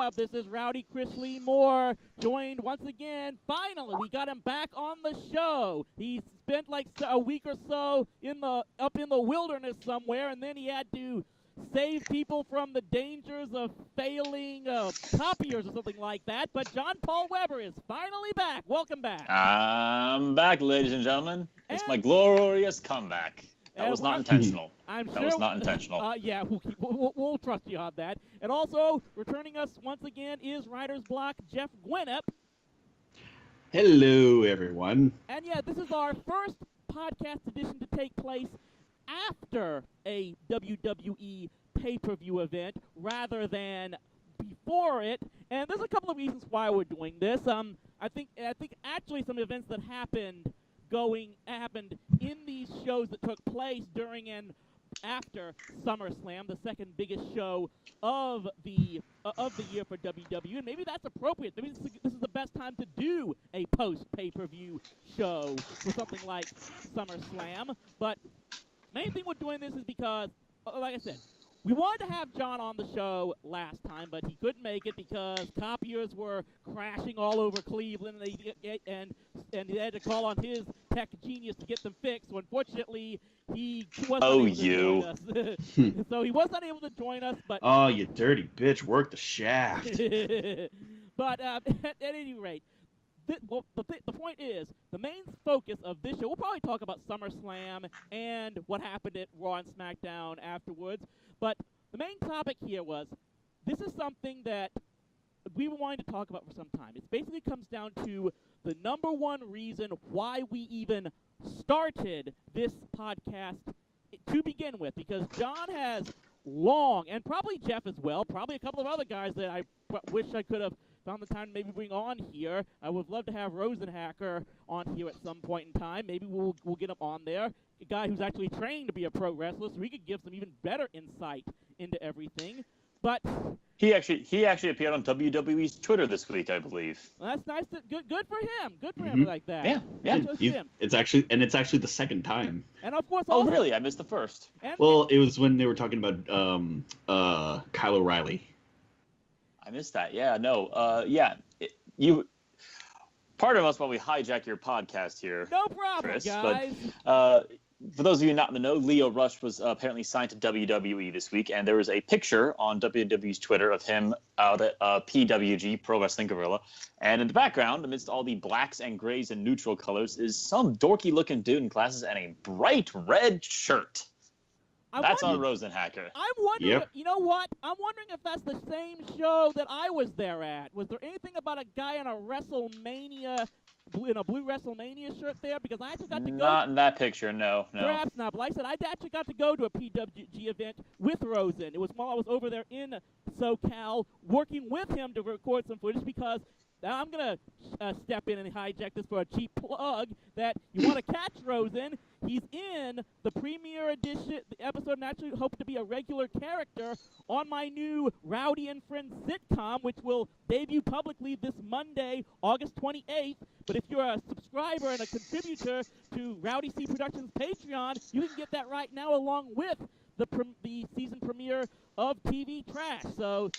up? This is Rowdy Chris Lee Moore, joined once again. Finally, we got him back on the show. He spent like a week or so up in the wilderness somewhere, and then he had to save people from the dangers of failing copiers or something like that. But John Paul Weber is finally back. Welcome back. I'm back, ladies and gentlemen. It's my glorious comeback. That was not intentional. That was not intentional. Yeah, we'll trust you on that. And also, returning us once again is Writer's Block Jeff Gwinnup. Hello, everyone. And yeah, this is our first podcast edition to take place after a WWE pay-per-view event rather than before it. And there's a couple of reasons why we're doing this. I think actually some events that happened in these shows that took place during and after SummerSlam, the second biggest show of the year for WWE, and maybe that's appropriate. Maybe this is the best time to do a post pay-per-view show for something like SummerSlam. But main thing we're doing this is because, like I said, we wanted to have John on the show last time, but he couldn't make it because copiers were crashing all over Cleveland, and he had to call on his tech genius to get them fixed. So unfortunately, he wasn't able to join us. So he was not able to join us. But oh, you dirty bitch! Work the shaft. But at any rate, the point is, the main focus of this show, we'll probably talk about SummerSlam and what happened at Raw and SmackDown afterwards, but the main topic here was, this is something that we were wanting to talk about for some time. It basically comes down to the number one reason why we even started this podcast to begin with, because John has long, and probably Jeff as well, probably a couple of other guys that I wish I could have found the time to maybe bring on here. I would love to have Rosenhacker on here at some point in time. Maybe we'll get him on there. A guy who's actually trained to be a pro wrestler, so he could give some even better insight into everything. But he actually appeared on WWE's Twitter this week, I believe. Well, that's nice. Good for him. Good for him like that. Yeah. It's actually the second time. And of course, oh really? I missed the first. Well, it was when they were talking about Kyle O'Reilly. I missed that. Yeah, no. Pardon us while we hijack your podcast here. No problem, Chris, guys. But, for those of you not in the know, Leo Rush was apparently signed to WWE this week, and there was a picture on WWE's Twitter of him out at PWG, Pro Wrestling Guerrilla. And in the background, amidst all the blacks and grays and neutral colors, is some dorky-looking dude in glasses and a bright red shirt. That's on Rosenhacker. I'm wondering, you know what? I'm wondering if that's the same show that I was there at. Was there anything about a guy in a WrestleMania, in a blue WrestleMania shirt there? Because I actually got to go. Not in that picture, no. Perhaps not. But like I said, I actually got to go to a PWG event with Rosen. It was while I was over there in SoCal working with him to record some footage because I'm going to step in and hijack this for a cheap plug that you want to catch Rosen. He's in the premiere edition, the episode, and actually hope to be a regular character on my new Rowdy and Friends sitcom, which will debut publicly this Monday, August 28th. But if you're a subscriber and a contributor to Rowdy C Productions Patreon, you can get that right now along with the season premiere of TV Trash. So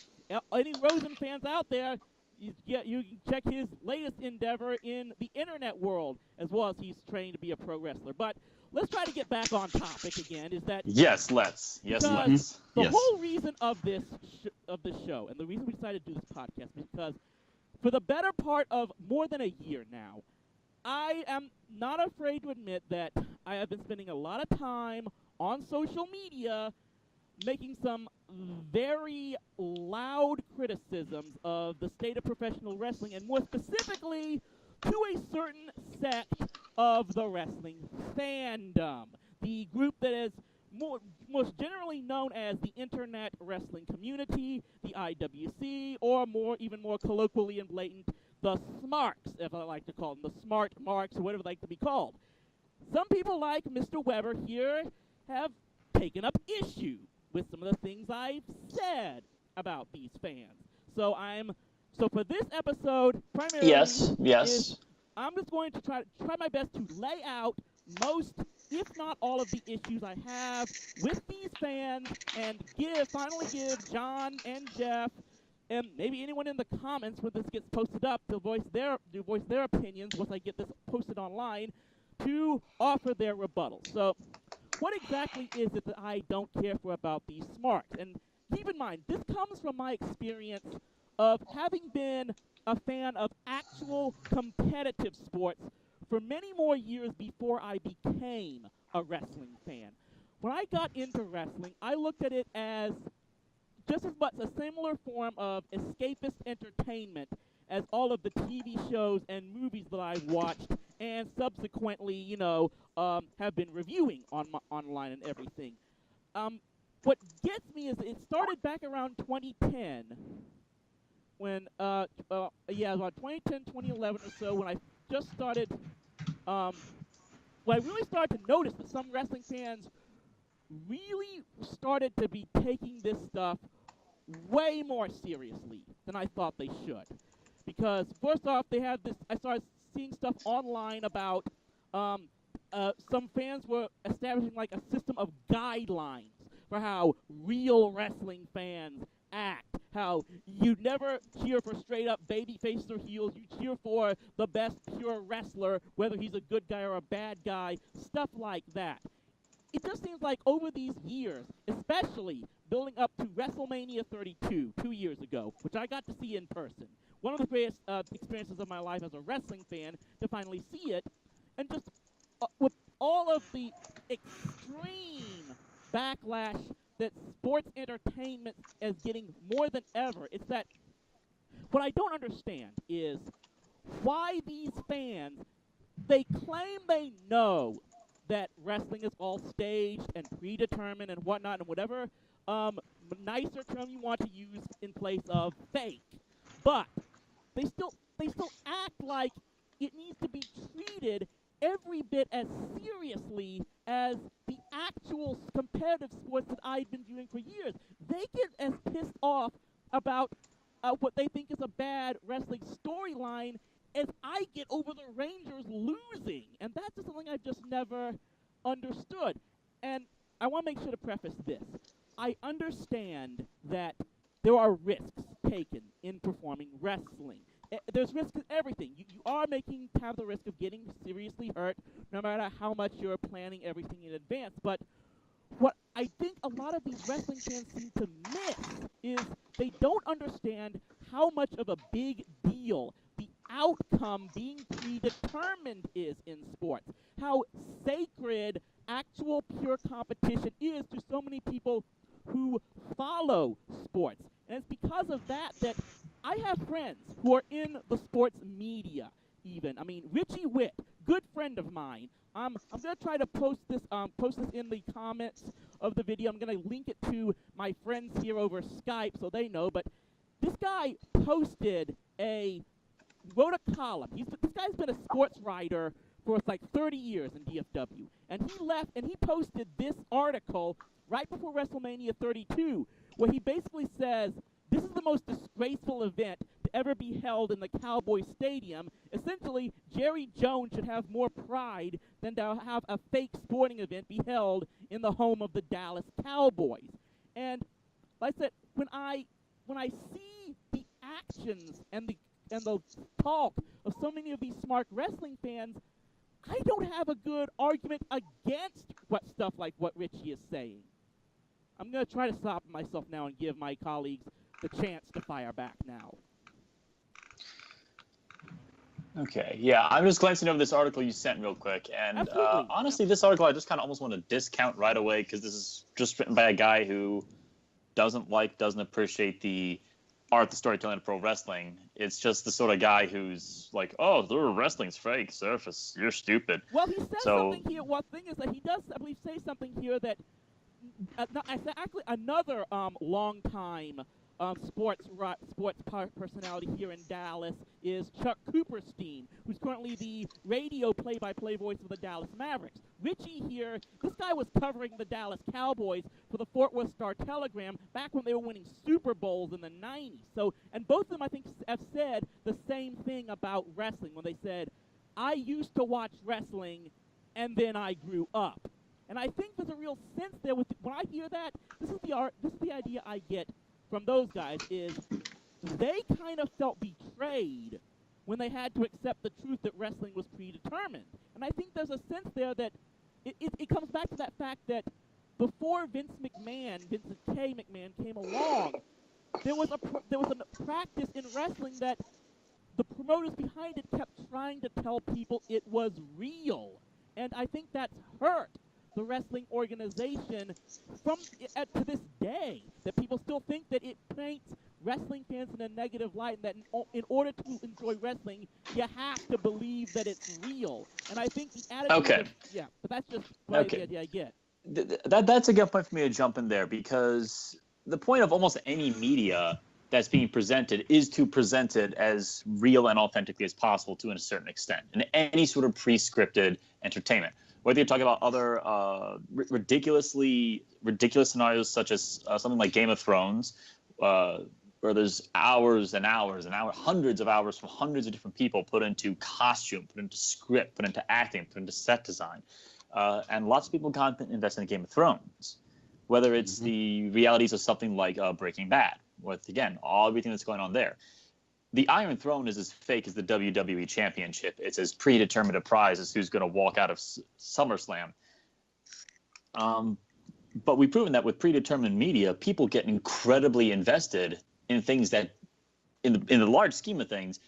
any Rosen fans out there, you can check his latest endeavor in the internet world, as well as he's trained to be a pro wrestler. But let's try to get back on topic again. Is that yes, let's. The whole reason of this show, and the reason we decided to do this podcast, is because for the better part of more than a year now, I am not afraid to admit that I have been spending a lot of time on social media making some very loud criticisms of the state of professional wrestling, and more specifically to a certain sect of the wrestling fandom, the group that is most generally known as the Internet Wrestling Community, the IWC, or even more colloquially and blatant, the Smarks, if I like to call them, the Smart Marks, or whatever they like to be called. Some people like Mr. Weber here have taken up issue with some of the things I've said about these fans. So for this episode, primarily, I'm just going to try my best to lay out most, if not all, of the issues I have with these fans, and finally give John and Jeff And maybe anyone in the comments when this gets posted up to voice their opinions once I get this posted online to offer their rebuttal. So what exactly is it that I don't care for about these Smarks? And keep in mind, this comes from my experience of having been a fan of actual competitive sports for many more years before I became a wrestling fan. When I got into wrestling, I looked at it as just as much a similar form of escapist entertainment as all of the TV shows and movies that I've watched and subsequently, have been reviewing online and everything. What gets me is it started back around 2010 when, about 2010, 2011 or so when I just started, when I really started to notice that some wrestling fans really started to be taking this stuff way more seriously than I thought they should. Because first off, I started seeing stuff online about some fans were establishing like a system of guidelines for how real wrestling fans act. How you never cheer for straight up baby faces or heels. You cheer for the best pure wrestler, whether he's a good guy or a bad guy. Stuff like that. It just seems like over these years, especially building up to WrestleMania 32 2 years ago, which I got to see in person, one of the greatest experiences of my life as a wrestling fan to finally see it, and just with all of the extreme backlash that sports entertainment is getting more than ever, it's that what I don't understand is why these fans, they claim they know that wrestling is all staged and predetermined and whatnot and whatever nicer term you want to use in place of fake. But they still act like it needs to be treated every bit as seriously as the actual competitive sports that I've been viewing for years. They get as pissed off about what they think is a bad wrestling storyline as I get over the Rangers losing. And that's just something I've just never understood. And I want to make sure to preface this. I understand that there are risks taken in performing wrestling. There's risks in everything. You are have the risk of getting seriously hurt no matter how much you're planning everything in advance. But what I think a lot of these wrestling fans seem to miss is they don't understand how much of a big deal the outcome being predetermined is in sports. How sacred actual pure competition is to so many people who follow sports. And it's because of that that I have friends who are in the sports media even. I mean, Richie Witt, good friend of mine. I'm going to try to post this in the comments of the video. I'm going to link it to my friends here over Skype so they know. But this guy wrote a column. This guy's been a sports writer for like 30 years in DFW. And he left and he posted this article right before WrestleMania 32 where he basically says, this is the most disgraceful event to ever be held in the Cowboy Stadium. Essentially, Jerry Jones should have more pride than to have a fake sporting event be held in the home of the Dallas Cowboys. And like I said, when I see the actions and the talk of so many of these smart wrestling fans, I don't have a good argument against stuff like what Richie is saying. I'm going to try to stop myself now and give my colleagues the chance to fire back now. Okay, yeah, I'm just glancing over this article you sent real quick, and honestly, this article I just kind of almost want to discount right away because this is just written by a guy who doesn't appreciate the art, the storytelling of pro wrestling. It's just the sort of guy who's like, oh, the wrestling's fake, surface, you're stupid. Well, he says something here. One thing is that he does, I believe, say something here that actually another long-time sports personality here in Dallas is Chuck Cooperstein, who's currently the radio play-by-play voice of the Dallas Mavericks. Richie here, this guy was covering the Dallas Cowboys for the Fort Worth Star-Telegram back when they were winning Super Bowls in the 90s. So, and both of them, I think, have said the same thing about wrestling when they said, I used to watch wrestling and then I grew up. And I think there's a real sense there when I hear that, this is the idea I get from those guys is they kind of felt betrayed when they had to accept the truth that wrestling was predetermined. And I think there's a sense there that it comes back to that fact that before Vince K. McMahon came along, there was a practice in wrestling that the promoters behind it kept trying to tell people it was real. And I think that's hurt the wrestling organization to this day, that people still think that it paints wrestling fans in a negative light, and that in order to enjoy wrestling, you have to believe that it's real. And I think the attitude but that's just the idea I get. That's a good point for me to jump in there, because the point of almost any media that's being presented is to present it as real and authentically as possible to a certain extent in any sort of pre-scripted entertainment. Whether you're talking about other ridiculous scenarios such as something like Game of Thrones, where there's hours and hours and hours, hundreds of hours from hundreds of different people put into costume, put into script, put into acting, put into set design. And lots of people got invested in Game of Thrones. Whether it's the realities of something like Breaking Bad, with, again, everything that's going on there. The Iron Throne is as fake as the WWE Championship. It's as predetermined a prize as who's going to walk out of SummerSlam. But we've proven that with predetermined media, people get incredibly invested in things that, in the large scheme of things,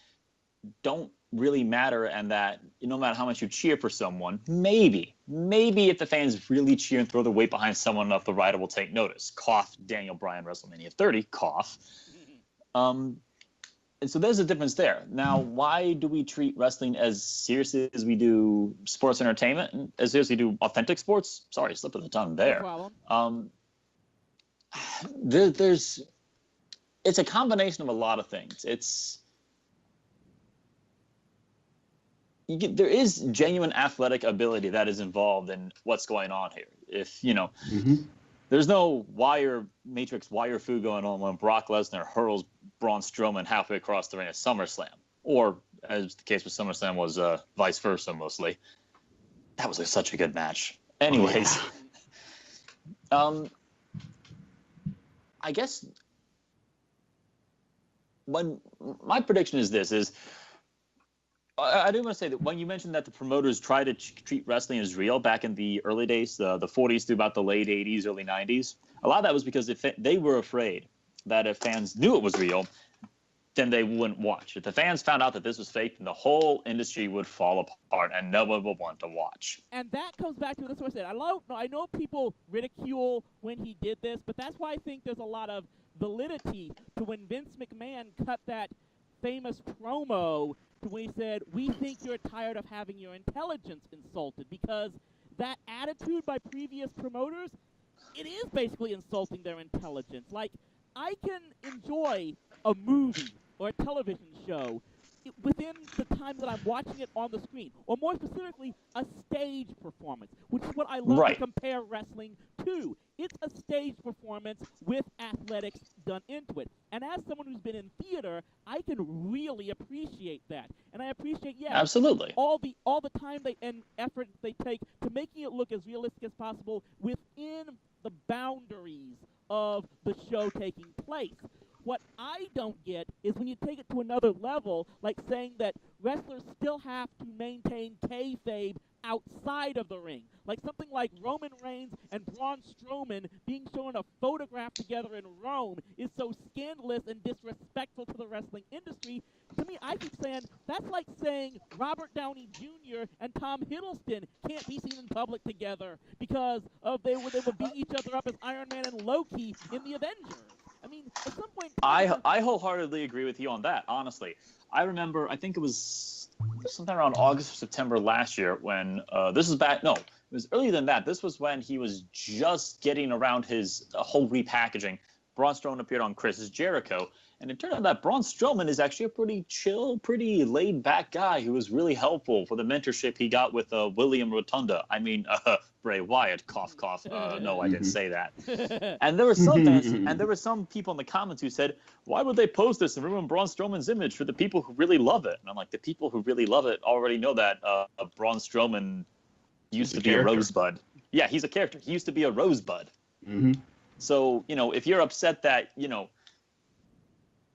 don't really matter, and that no matter how much you cheer for someone, maybe if the fans really cheer and throw their weight behind someone enough, the writer will take notice. Cough, Daniel Bryan, WrestleMania 30, cough. And so there's a difference there. Now, why do we treat wrestling as seriously as we do sports entertainment, and as seriously as we do authentic sports? Sorry, slip of the tongue there. No problem. It's a combination of a lot of things. There is genuine athletic ability that is involved in what's going on here. If, there's no matrix wire fu going on when Brock Lesnar hurls Braun Strowman halfway across the ring at SummerSlam. Or, as the case with SummerSlam was vice versa mostly. That was such a good match. Anyways, I guess my prediction is this, I do want to say that when you mentioned that the promoters try to treat wrestling as real back in the early days, the 40s through about the late 80s, early 90s, a lot of that was because they were afraid that if fans knew it was real, then they wouldn't watch. If the fans found out that this was fake, then the whole industry would fall apart and no one would want to watch. And that comes back to what I said. I know people ridicule when he did this, but that's why I think there's a lot of validity to when Vince McMahon cut that famous promo when he said, "We think you're tired of having your intelligence insulted," because that attitude by previous promoters, it is basically insulting their intelligence. Like, I can enjoy a movie or a television show within the time that I'm watching it on the screen, or more specifically, a stage performance, which is what I love to compare wrestling to. It's a stage performance with athletics done into it. And as someone who's been in theater, I can really appreciate that. And I appreciate, absolutely, all the time and effort they take to making it look as realistic as possible within the boundaries of the show taking place. What I don't get is when you take it to another level, like saying that wrestlers still have to maintain kayfabe outside of the ring. Like something like Roman Reigns and Braun Strowman being shown a photograph together in Rome is so scandalous and disrespectful to the wrestling industry. To me, I keep saying that's like saying Robert Downey Jr. and Tom Hiddleston can't be seen in public together because they would beat each other up as Iron Man and Loki in the Avengers. I mean, at some point... I wholeheartedly agree with you on that, honestly. I remember, I think it was sometime around August or September last year when, this was back, no, it was earlier than that. This was when he was just getting around his whole repackaging. Braun Strowman appeared on Chris Jericho, and it turned out that Braun Strowman is actually a pretty chill, pretty laid-back guy who was really helpful for the mentorship he got with William Rotunda. I mean, Bray Wyatt, cough, cough. No, I didn't say that. And there were some fans, and there were some people in the comments who said, why would they post this and ruin Braun Strowman's image for the people who really love it? And I'm like, the people who really love it already know that Braun Strowman used to be a rosebud. Yeah, he's a character. He used to be a rosebud. Mm-hmm. So, if you're upset that,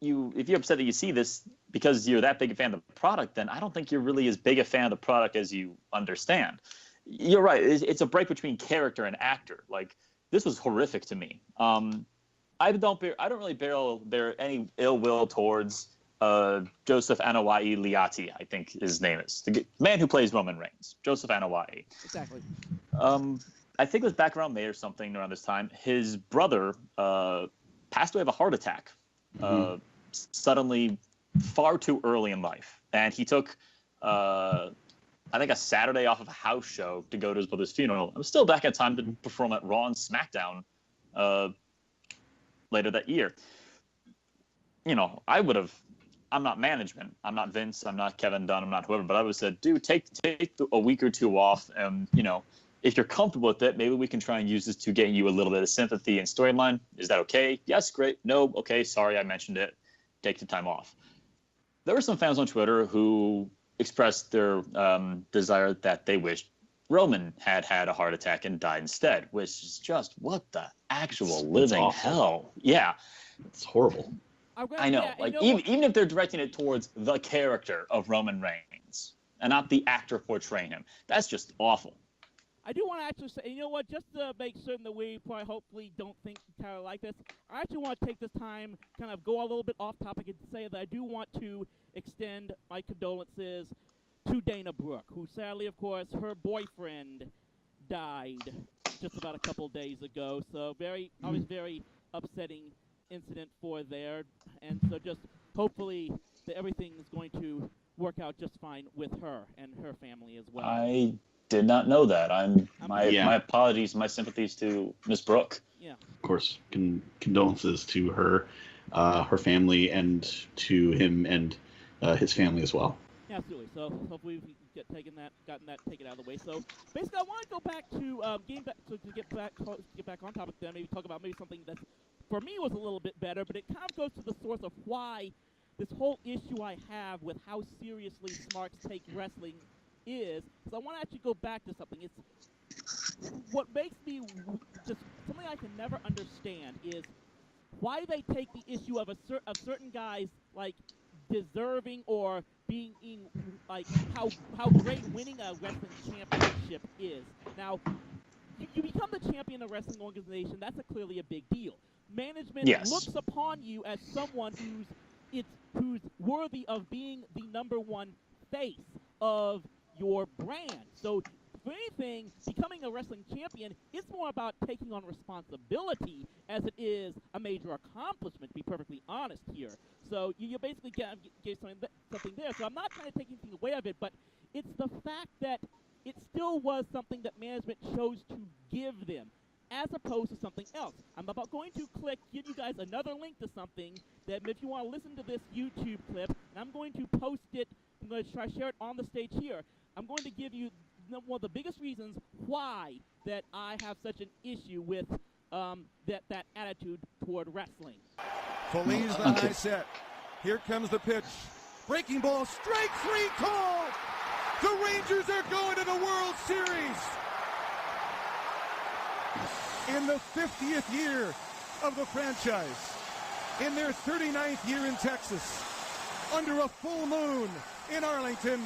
if you're upset that you see this because you're that big a fan of the product, then I don't think you're really as big a fan of the product as you understand. You're right. It's a break between character and actor. Like, this was horrific to me. I don't really bear any ill will towards Joseph Anawai Liati, I think his name is. The man who plays Roman Reigns. Joseph Anawai. Exactly. I think it was back around May or something around this time. His brother passed away of a heart attack suddenly far too early in life. And he took, I think, a Saturday off of a house show to go to his brother's funeral. It was still back in time to perform at Raw and SmackDown later that year. You know, I'm not management. I'm not Vince. I'm not Kevin Dunn. I'm not whoever. But I would have said, dude, take a week or two off. And, you know, if you're comfortable with it, maybe we can try and use this to get you a little bit of sympathy and storyline. Is that okay? Yes, great. No, okay, sorry, I mentioned it. Take the time off. There were some fans on Twitter who expressed their desire that they wished Roman had a heart attack and died instead, which is just, what the actual living hell? Yeah. It's horrible. I know. Yeah, like, even if they're directing it towards the character of Roman Reigns and not the actor portraying him, that's just awful. I do want to actually say, you know what, just to make certain that we probably hopefully don't think kind of like this, I actually want to take this time, kind of go a little bit off topic and say that I do want to extend my condolences to Dana Brooke, who sadly, of course, her boyfriend died just about a couple days ago. So always very upsetting incident for there. And so just hopefully that everything is going to work out just fine with her and her family as well. I did not know that. My apologies, my sympathies to Miss Brooke. Yeah. Of course, condolences to her, her family, and to him and his family as well. Yeah, absolutely. So hopefully we can gotten that taken out of the way. So basically, I want to go back to get back on topic. Then maybe talk about something that for me was a little bit better, but it kind of goes to the source of why this whole issue I have with how seriously Smarks take wrestling is. So I want to actually go back to something. It's what makes me just something I can never understand is why they take the issue of certain guys like deserving or being like how great winning a wrestling championship is. Now, you become the champion of a wrestling organization. That's clearly a big deal. Management looks upon you as someone who's worthy of being the number one face of your brand. So, for anything, becoming a wrestling champion is more about taking on responsibility as it is a major accomplishment, to be perfectly honest here. So you basically gave something there. So I'm not trying to take anything away of it, but it's the fact that it still was something that management chose to give them as opposed to something else. I'm about going to give you guys another link to something that if you want to listen to this YouTube clip, and I'm going to post it, I'm going to try to share it on the stage here. I'm going to give you one of the biggest reasons why that I have such an issue with that attitude toward wrestling. Feliz the high set. Here comes the pitch. Breaking ball, strike three call. The Rangers are going to the World Series. In the 50th year of the franchise, in their 39th year in Texas, under a full moon in Arlington,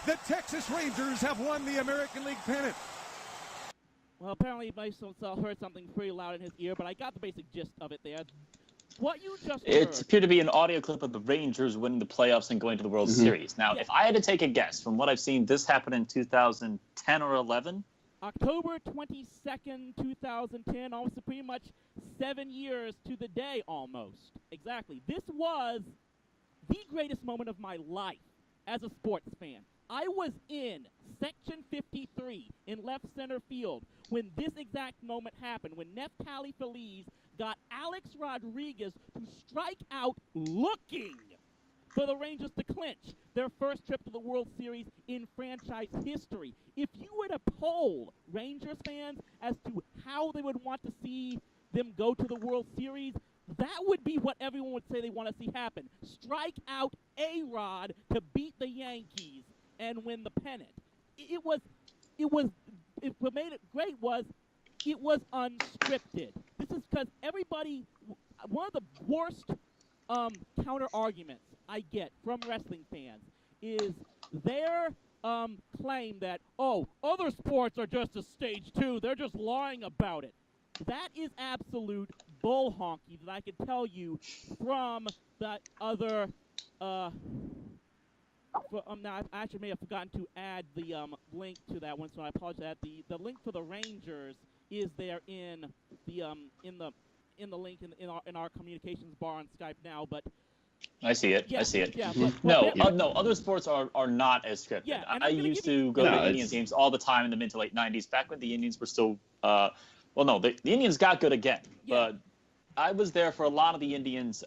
the Texas Rangers have won the American League pennant. Well, apparently my son heard something pretty loud in his ear, but I got the basic gist of it there. What you just heard... It appeared to be an audio clip of the Rangers winning the playoffs and going to the World Series. Now, if I had to take a guess, from what I've seen, this happened in 2010 or 11? October 22nd, 2010, almost pretty much 7 years to the day almost. Exactly. This was the greatest moment of my life as a sports fan. I was in Section 53 in left center field when this exact moment happened, when Neftali Feliz got Alex Rodriguez to strike out looking for the Rangers to clinch their first trip to the World Series in franchise history. If you were to poll Rangers fans as to how they would want to see them go to the World Series, that would be what everyone would say they want to see happen. Strike out A-Rod to beat the Yankees and win the pennant. What made it great was it was unscripted. This is because one of the worst counter arguments I get from wrestling fans is their claim that, oh, other sports are just a stage 2. They're just lying about it. That is absolute bull honky that I can tell you from the other. Now, I actually may have forgotten to add the link to that one, so I apologize. The link for the Rangers is there in the link in our communications bar on Skype now, but. I see it. Yeah, I see it. Yeah, no, other sports are not as scripted. Yeah, I used to go to Indians games all the time in the mid to late 90s, back when the Indians were still the Indians got good again, but I was there for a lot of the Indians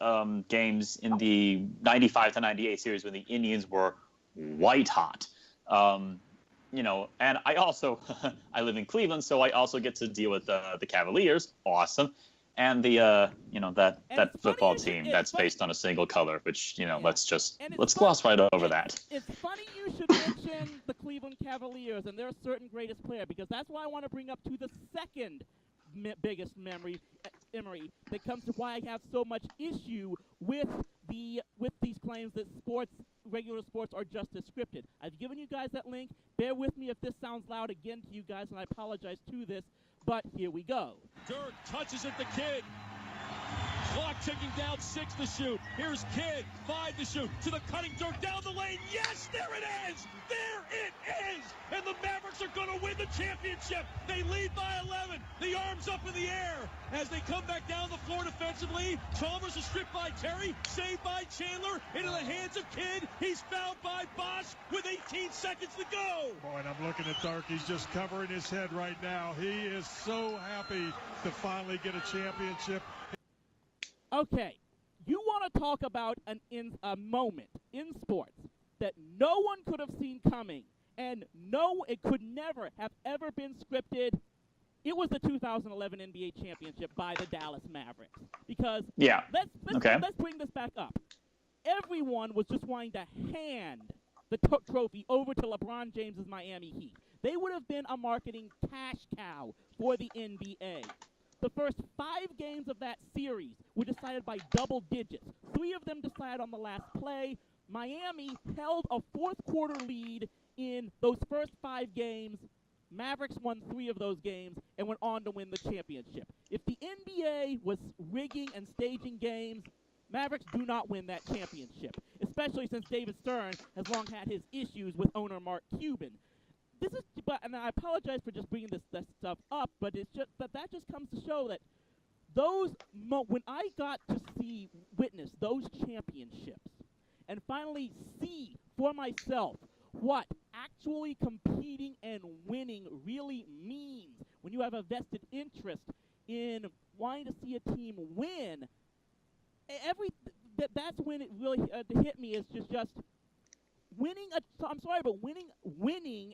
games in the 95 to 98 series when the Indians were white hot. And I also I live in Cleveland, so I also get to deal with the Cavaliers. Awesome. And the that football team that's based on a single color, which let's gloss right over that. It's funny you should mention the Cleveland Cavaliers and their certain greatest player, because that's why I want to bring up to the second biggest memory that comes to why I have so much issue with these claims that regular sports are just as scripted. I've given you guys that link. Bear with me if this sounds loud again to you guys, and I apologize to this. But here we go. Dirk touches it, the Kid. Clock ticking down, 6 to shoot. Here's Kid, 5 to shoot. To the cutting Dirk down the lane. Yes, there it is! There it is! And the Mavericks are going to win the championship. They lead by 11. The arms up in the air. As they come back down the floor defensively, Chalmers is stripped by Terry, saved by Chandler, into the hands of Kidd. He's fouled by Bosch with 18 seconds to go. Boy, and I'm looking at Dirk. He's just covering his head right now. He is so happy to finally get a championship. Okay, you want to talk about a moment in sports that no one could have seen coming, and it could never have ever been scripted. It was the 2011 NBA championship by the Dallas Mavericks. Because let's bring this back up. Everyone was just wanting to hand the trophy over to LeBron James's Miami Heat. They would have been a marketing cash cow for the NBA. The first 5 games of that series were decided by double digits. 3 of them decided on the last play. Miami held a fourth-quarter lead in those first 5 games. Mavericks won 3 of those games and went on to win the championship. If the NBA was rigging and staging games, Mavericks do not win that championship, especially since David Stern has long had his issues with owner Mark Cuban. And I apologize for just bringing this stuff up, but it's just that just comes to show that when I got to witness those championships and finally see for myself what actually competing and winning really means when you have a vested interest in wanting to see a team win, that's when it really hit me is just winning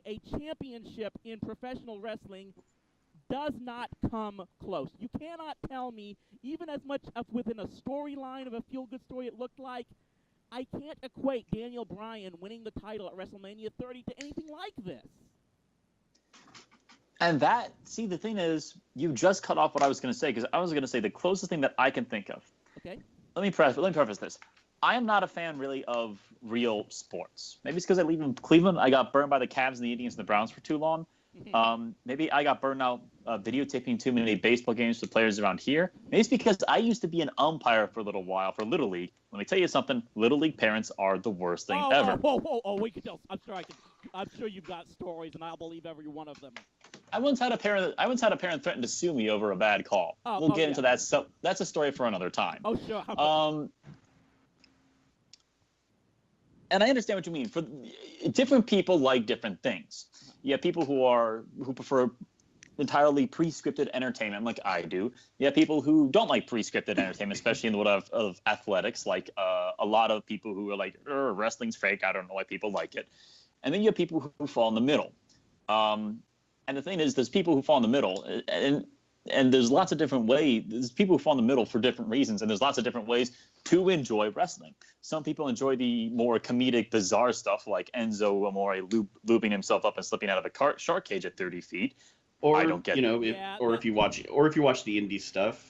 a championship in professional wrestling does not come close. You cannot tell me, even as much within a storyline of a feel-good story it looked like, I can't equate Daniel Bryan winning the title at WrestleMania 30 to anything like this. And the thing is, you just cut off what I was going to say, because I was going to say the closest thing that I can think of. Okay. Let me preface this. I am not a fan, really, of real sports. Maybe it's because I live in Cleveland. I got burned by the Cavs and the Indians and the Browns for too long. Maybe I got burned out videotaping too many baseball games with players around here. Maybe it's because I used to be an umpire for a little while for Little League. Let me tell you something. Little League parents are the worst thing ever. We could tell. I'm sure you've got stories, and I'll believe every one of them. I once had a parent threaten to sue me over a bad call. We'll get into that. So that's a story for another time. Oh, sure. And I understand what you mean. For different people like different things. You have people who prefer entirely pre-scripted entertainment, like I do. You have people who don't like pre-scripted entertainment, especially in the world of athletics. Like a lot of people who are like, wrestling's fake. I don't know why people like it. And then you have people who fall in the middle. And the thing is, there's people who fall in the middle, and there's lots of different ways. There's people who fall in the middle for different reasons, and there's lots of different ways to enjoy wrestling. Some people enjoy the more comedic, bizarre stuff, like Enzo Amore looping himself up and slipping out of a shark cage at 30 feet. Or I don't get if you watch the indie stuff.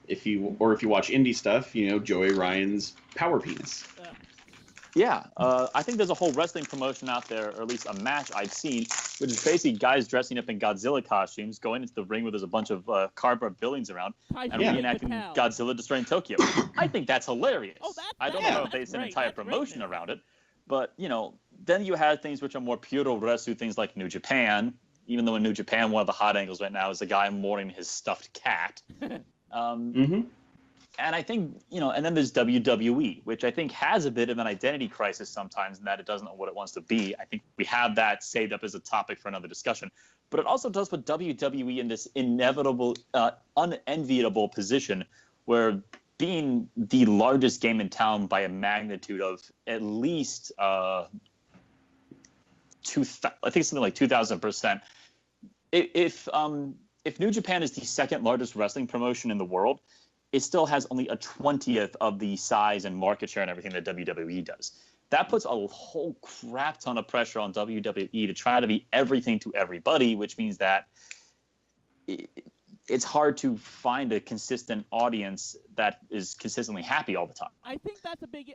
if you watch indie stuff, Joey Ryan's Power Penis. Yeah, I think there's a whole wrestling promotion out there, or at least a match I've seen, which is basically guys dressing up in Godzilla costumes, going into the ring where there's a bunch of cardboard buildings around, and reenacting Godzilla destroying Tokyo. I think that's hilarious. I don't know if they set an entire promotion around it, but, then you have things which are more puroresu, things like New Japan, even though in New Japan, one of the hot angles right now is a guy mourning his stuffed cat. And I think, and then there's WWE, which I think has a bit of an identity crisis sometimes in that it doesn't know what it wants to be. I think we have that saved up as a topic for another discussion. But it also does put WWE in this inevitable, unenviable position where being the largest game in town by a magnitude of at least, I think something like 2,000%. If New Japan is the second largest wrestling promotion in the world, it still has only a 20th of the size and market share and everything that WWE does. That puts a whole crap ton of pressure on WWE to try to be everything to everybody, which means that it's hard to find a consistent audience that is consistently happy all the time. I think that's a big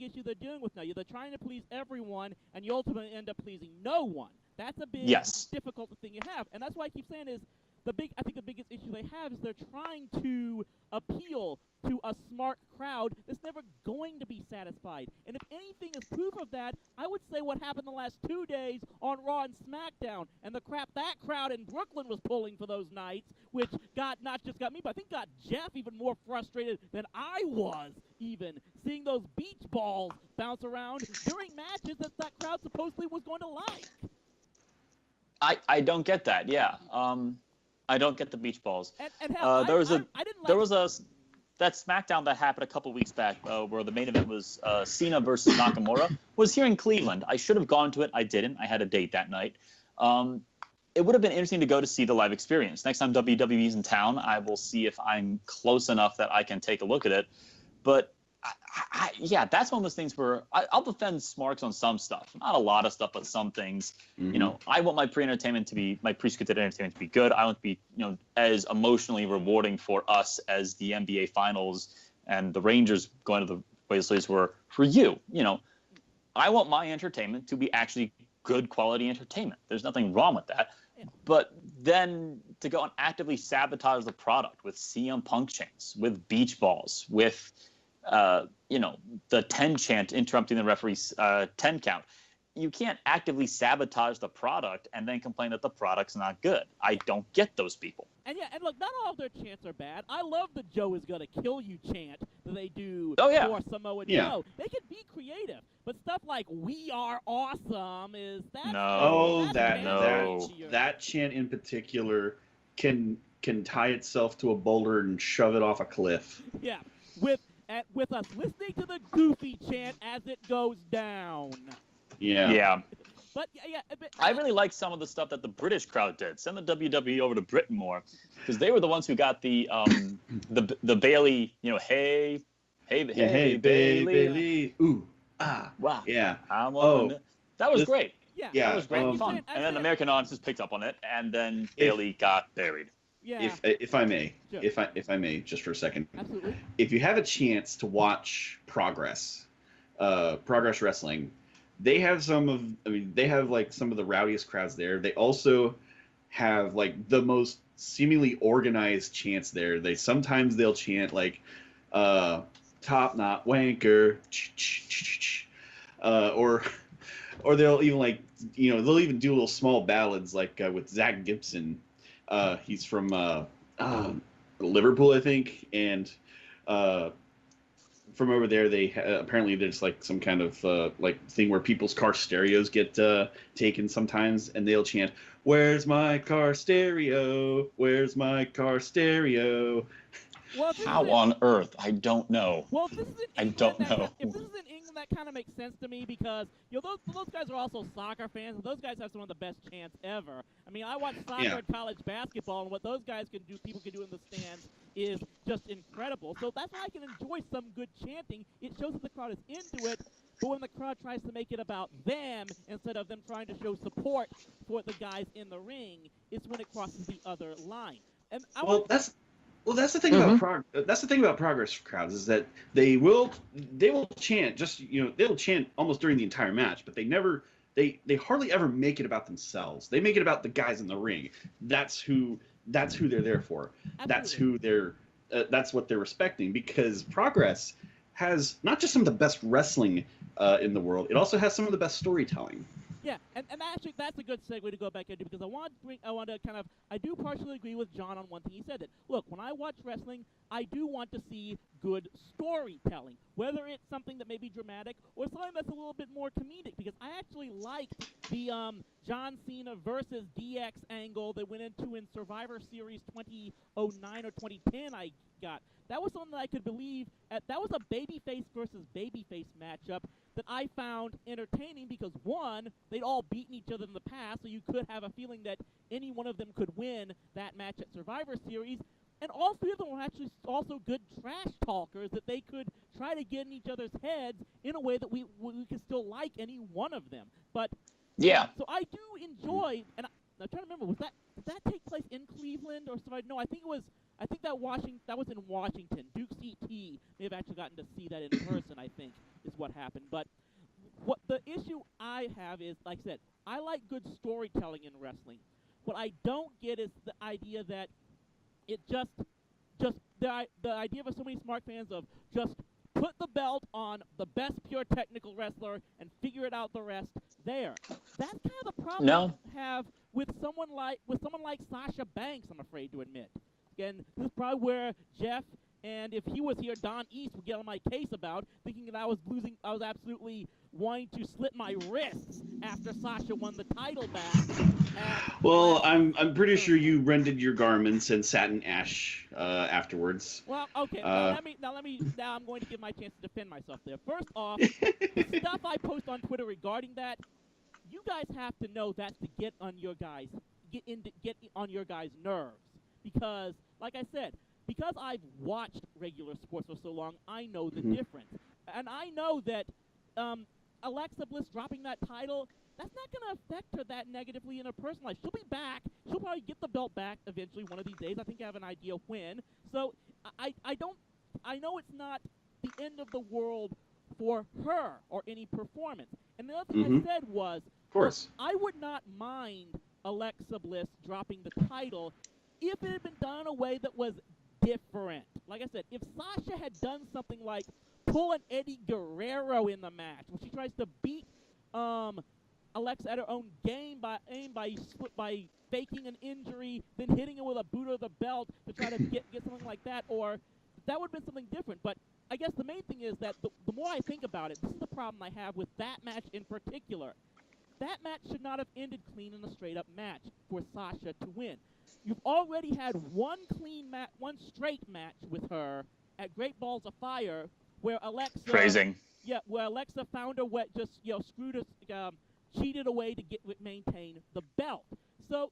issue they're dealing with now. They're trying to please everyone, and you ultimately end up pleasing no one. That's a big difficult thing you have, and that's why I keep saying is I think the biggest issue they have is they're trying to appeal to a smart crowd that's never going to be satisfied. And if anything is proof of that, I would say what happened the last 2 days on Raw and SmackDown and the crap that crowd in Brooklyn was pulling for those nights, which not just got me, but I think got Jeff even more frustrated than I was even, seeing those beach balls bounce around during matches that crowd supposedly was going to like. I don't get that, yeah. I don't get the beach balls. And hell, there was that SmackDown that happened a couple weeks back where the main event was Cena versus Nakamura was here in Cleveland. I should have gone to it. I didn't. I had a date that night. It would have been interesting to go to see the live experience. Next time WWE's in town, I will see if I'm close enough that I can take a look at it. But yeah, that's one of those things where I'll defend Smarks on some stuff. Not a lot of stuff, but some things. Mm-hmm. I want my pre-scripted entertainment to be good. I want to be, as emotionally rewarding for us as the NBA Finals and the Rangers going to the Blazers were for you. I want my entertainment to be actually good quality entertainment. There's nothing wrong with that. But then to go and actively sabotage the product with CM Punk chants, with beach balls, with the 10 chant interrupting the referee's 10 count. You can't actively sabotage the product and then complain that the product's not good. I don't get those people. And look, not all of their chants are bad. I love the Joe is gonna kill you chant that they do for Samoa Joe. They can be creative, but stuff like "We are awesome" that chant in particular can tie itself to a boulder and shove it off a cliff. Yeah, with us listening to the Goofy chant as it goes down. Yeah. But I really like some of the stuff that the British crowd did. Send the WWE over to Britain more, because they were the ones who got the Bailey, hey Bailey, ooh, wow, yeah, that was great. Yeah, that was great and fun. And then American audiences picked up on it, and then Bailey got buried. Yeah. If I may, if I may, just for a second. Absolutely. If you have a chance to watch Progress Wrestling, they have some of the rowdiest crowds there. They also have like the most seemingly organized chants there. Sometimes they'll chant like top knot wanker, or they'll even they'll even do little small ballads like with Zach Gibson. He's from Liverpool, I think, and from over there, they apparently there's like some kind of thing where people's car stereos get taken sometimes, and they'll chant, "Where's my car stereo? Where's my car stereo?" Well, how on earth? I don't know. Well, if this is in England, if this is in England, that kind of makes sense to me because those guys are also soccer fans, and those guys have some of the best chants ever. I mean, I watch soccer and college basketball, and what those guys can do, people can do in the stands, is just incredible. So that's why I can enjoy some good chanting. It shows that the crowd is into it, but when the crowd tries to make it about them instead of them trying to show support for the guys in the ring, it's when it crosses the other line. And Well, that's the thing about progress crowds is that they will chant they'll chant almost during the entire match, but they hardly ever make it about themselves. They make it about the guys in the ring. That's who they're there for. Absolutely. That's what they're respecting, because Progress has not just some of the best wrestling in the world, it also has some of the best storytelling. Yeah, and actually that's a good segue to go back into, because I do partially agree with John on one thing. He said that, look, when I watch wrestling, I do want to see good storytelling, whether it's something that may be dramatic or something that's a little bit more comedic, because I actually liked the John Cena versus DX angle that went into in Survivor Series 2009 or 2010 I got. That was something that I could believe. That was a babyface versus babyface matchup that I found entertaining, because, one, they'd all beaten each other in the past, so you could have a feeling that any one of them could win that match at Survivor Series. And all three of them were actually also good trash talkers that they could try to get in each other's heads in a way that we could still like any one of them. But Yeah. so I do enjoy, and I'm trying to remember, did that take place in Cleveland or something? No, I think that was in Washington. Duke's ET may have actually gotten to see that in person, I think, is what happened. But what the issue I have is, like I said, I like good storytelling in wrestling. What I don't get is the idea that it just the idea of so many Smark fans of just put the belt on the best pure technical wrestler and figure it out the rest there. That's kind of the problem I have with someone like Sasha Banks, I'm afraid to admit. Again, this is probably where Jeff, and if he was here, Don East would get on my case about, thinking that I was absolutely wanting to slit my wrists after Sasha won the title back. Well, I'm pretty sure you rented your garments and sat in ash afterwards. Well, okay. Now I'm going to give my chance to defend myself there. First off, the stuff I post on Twitter regarding that, you guys have to know that's to get on your guys' nerves, because, like I said, because I've watched regular sports for so long, I know the difference, and I know that Alexa Bliss dropping that title, that's not going to affect her that negatively in her personal life. She'll be back. She'll probably get the belt back eventually one of these days. I think I have an idea when. So I know it's not the end of the world for her or any performance. And the other thing I said was, of course, I would not mind Alexa Bliss dropping the title if it had been done in a way that was different. Like I said, if Sasha had done something like pull an Eddie Guerrero in the match, when she tries to beat Alexa at her own game by faking an injury, then hitting her with a boot of the belt to try to get something like that, or that would have been something different. But I guess the main thing is that the more I think about it, this is the problem I have with that match in particular. That match should not have ended clean in a straight-up match for Sasha to win. You've already had one straight match with her at Great Balls of Fire, where Alexa where Alexa found her screwed us, cheated away to maintain the belt. So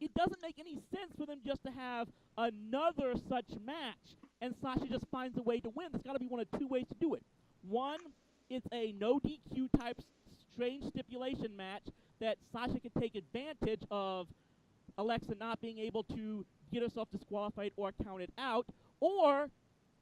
it doesn't make any sense for them just to have another such match and Sasha just finds a way to win. There's got to be one of two ways to do it. One, it's a no DQ type strange stipulation match that Sasha can take advantage of Alexa not being able to get herself disqualified or counted out, or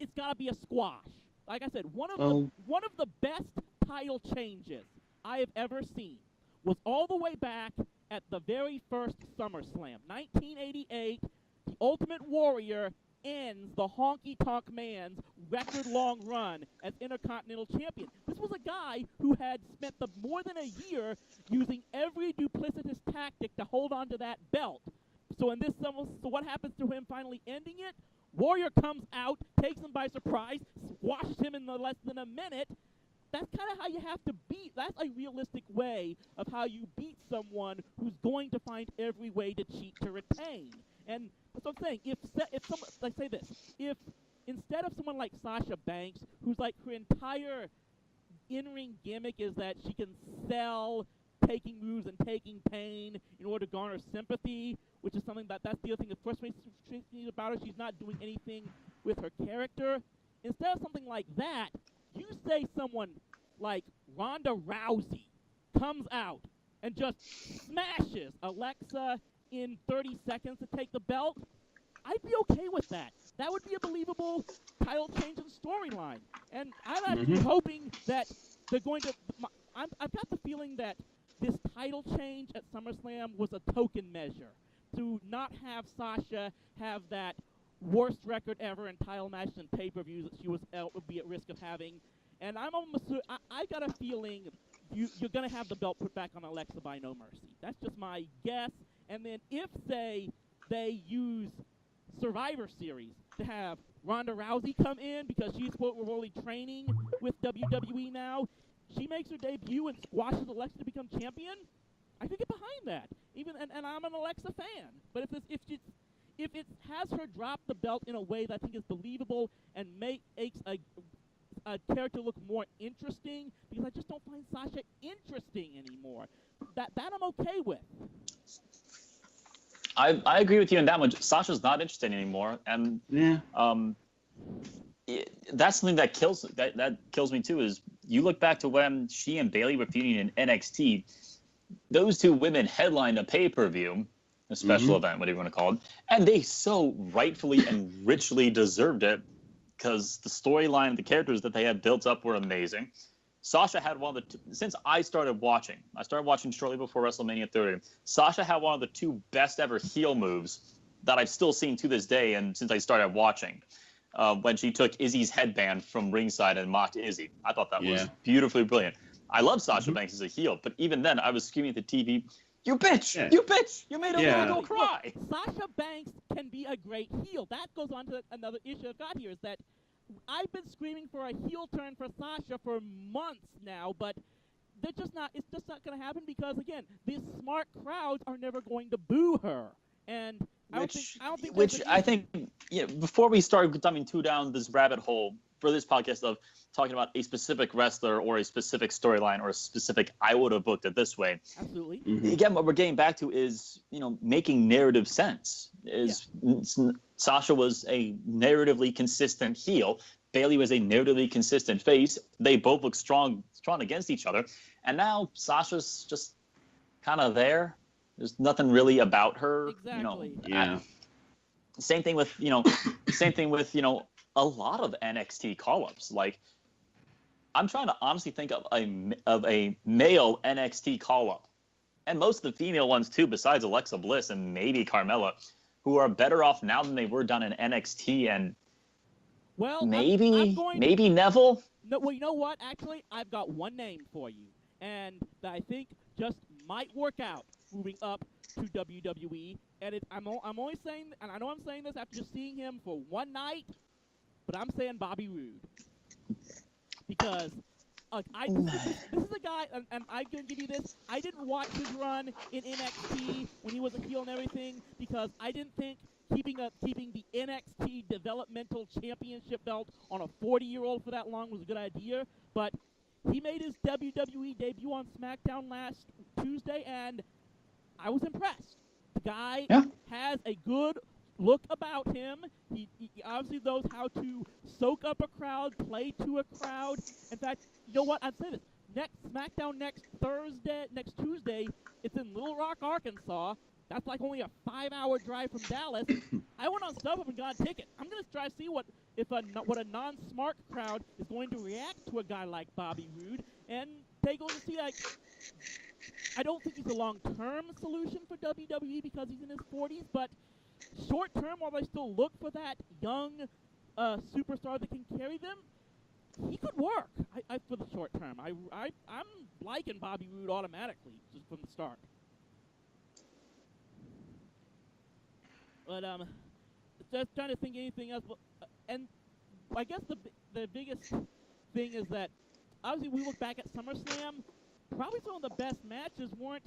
it's got to be a squash. Like I said, one of the best title changes I have ever seen was all the way back at the very first SummerSlam, 1988. The Ultimate Warrior ends the Honky Tonk Man's record-long run as Intercontinental Champion. This was a guy who had spent more than a year using every duplicitous tactic to hold on to that belt. So what happens to him finally ending it? Warrior comes out, takes him by surprise, squashes him in less than a minute. That's kind of how you have to beat. That's a realistic way of how you beat someone who's going to find every way to cheat to retain. And that's what I'm saying. If instead of someone like Sasha Banks, who's like her entire in-ring gimmick is that she can sell taking moves and taking pain in order to garner sympathy, which is something that's the other thing that frustrates me about her. She's not doing anything with her character. Instead of something like that, you say someone like Ronda Rousey comes out and just smashes Alexa in 30 seconds to take the belt, I'd be okay with that. that would be a believable title change and storyline. And I'm actually hoping that they're going to. I've got the feeling that this title change at SummerSlam was a token measure to not have Sasha have that worst record ever in title matches and pay-per-views that she would be at risk of having. And I'm almost I got a feeling you're going to have the belt put back on Alexa by No Mercy. That's just my guess. And then if, say, they use Survivor Series to have Ronda Rousey come in because she's only training with WWE now, she makes her debut and squashes Alexa to become champion, I could get behind that. And I'm an Alexa fan. But if it has her drop the belt in a way that I think is believable and makes a character look more interesting, because I just don't find Sasha interesting anymore, that I'm okay with. I agree with you on that one. Sasha's not interesting anymore, and that's something that kills me too. Is you look back to when she and Bayley were feuding in NXT, those two women headlined a pay-per-view, a special event, whatever you want to call it, and they so rightfully and richly deserved it because the storyline and the characters that they had built up were amazing. Sasha had one of the since I started watching shortly before WrestleMania 30. Sasha had one of the two best ever heel moves that I've still seen to this day, and since I started watching, when she took Izzy's headband from ringside and mocked Izzy. I thought that was beautifully brilliant. I love Sasha Banks as a heel, but even then, I was screaming at the TV, "You bitch! Yeah. You bitch! You made a little girl cry." Sasha Banks can be a great heel. That goes on to another issue I've got here, is that I've been screaming for a heel turn for Sasha for months now, but it's just not going to happen because, again, these smart crowds are never going to boo her. And I think before we start dumbing too down this rabbit hole for this podcast of talking about a specific wrestler or a specific storyline or a specific, I would have booked it this way. Absolutely. Again, what we're getting back to is, making narrative sense. Sasha was a narratively consistent heel. Bayley was a narratively consistent face. They both look strong against each other. And now Sasha's just kind of there. There's nothing really about her. Exactly. Same thing with, a lot of NXT call-ups. Like, I'm trying to honestly think of a male NXT call-up, and most of the female ones too, besides Alexa Bliss and maybe Carmella, who are better off now than they were done in NXT. And maybe Neville. No, well, you know what? Actually, I've got one name for you, and that I think just might work out moving up to WWE. And I'm only saying, and I know I'm saying this after just seeing him for one night, but I'm saying Bobby Roode. Because this is a guy, and I'm going to give you this, I didn't watch his run in NXT when he was a heel and everything, because I didn't think keeping the NXT developmental championship belt on a 40-year-old for that long was a good idea. But he made his WWE debut on SmackDown last Tuesday, and I was impressed. The guy has a good look about him. He obviously knows how to soak up a crowd, play to a crowd. In fact, you know what? I'd say this. Next SmackDown next Tuesday, it's in Little Rock, Arkansas. That's like only a 5-hour drive from Dallas. I went on StubHub and got a ticket. I'm going to try to see what a non-Smark crowd is going to react to a guy like Bobby Roode, and take a look and see, like, I don't think he's a long-term solution for WWE because he's in his 40s, but short-term, while they still look for that young superstar that can carry them, he could work for the short term. I'm liking Bobby Roode automatically just from the start. But just trying to think of anything else. And I guess the biggest thing is that obviously we look back at SummerSlam. Probably some of the best matches weren't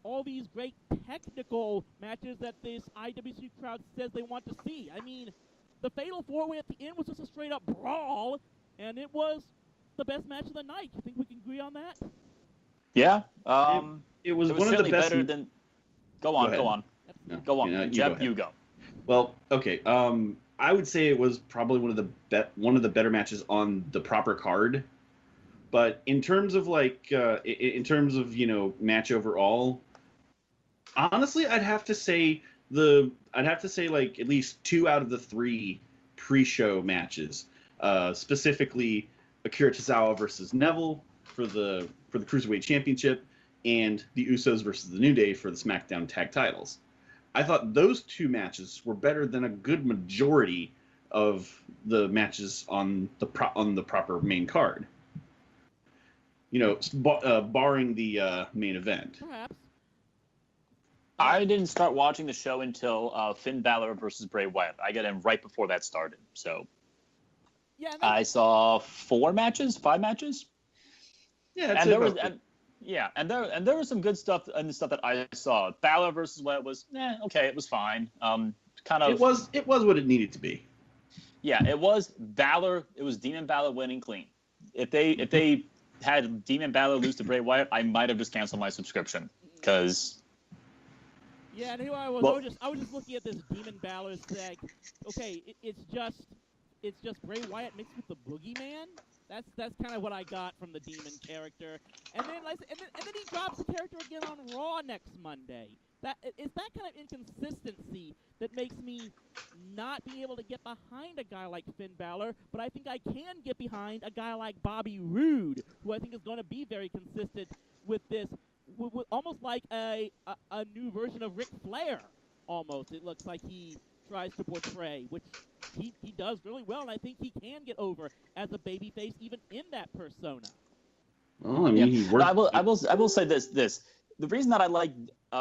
all these great technical matches that this IWC crowd says they want to see. I mean, the Fatal 4-Way at the end was just a straight-up brawl, and it was the best match of the night. You think we can agree on that? Yeah. It was one of the best. Better than... Go on. No, go on. Jeff, you go. Well, okay. I would say it was probably one of the better matches on the proper card. But in terms of match overall, honestly, I'd have to say like at least 2 out of the 3 pre-show matches, specifically Akira Tozawa versus Neville for the Cruiserweight Championship, and the Usos versus the New Day for the SmackDown Tag Titles. I thought those two matches were better than a good majority of the matches on the proper main card. Barring the main event. Perhaps. I didn't start watching the show until Finn Balor versus Bray Wyatt. I got in right before that started. So yeah, I saw 5 matches. Yeah, and there was there was some good stuff in the stuff that I saw. Balor versus Wyatt was okay. It was fine. It was what it needed to be. Yeah, it was Balor. It was Demon Balor winning clean. If they had Demon Balor lose to Bray Wyatt, I might have just canceled my subscription because. Yeah, and here I was. Well, I was just looking at this Demon Balor thing. Okay, it's just Bray Wyatt mixed with the Boogeyman. That's kind of what I got from the Demon character. And then he drops the character again on Raw next Monday. It's that kind of inconsistency that makes me not be able to get behind a guy like Finn Balor, but I think I can get behind a guy like Bobby Roode, who I think is going to be very consistent with this, with almost like a new version of Ric Flair, almost. It looks like he tries to portray, which he does really well, and I think he can get over as a babyface even in that persona. Well, I mean, he worked. I will say this. The reason that I like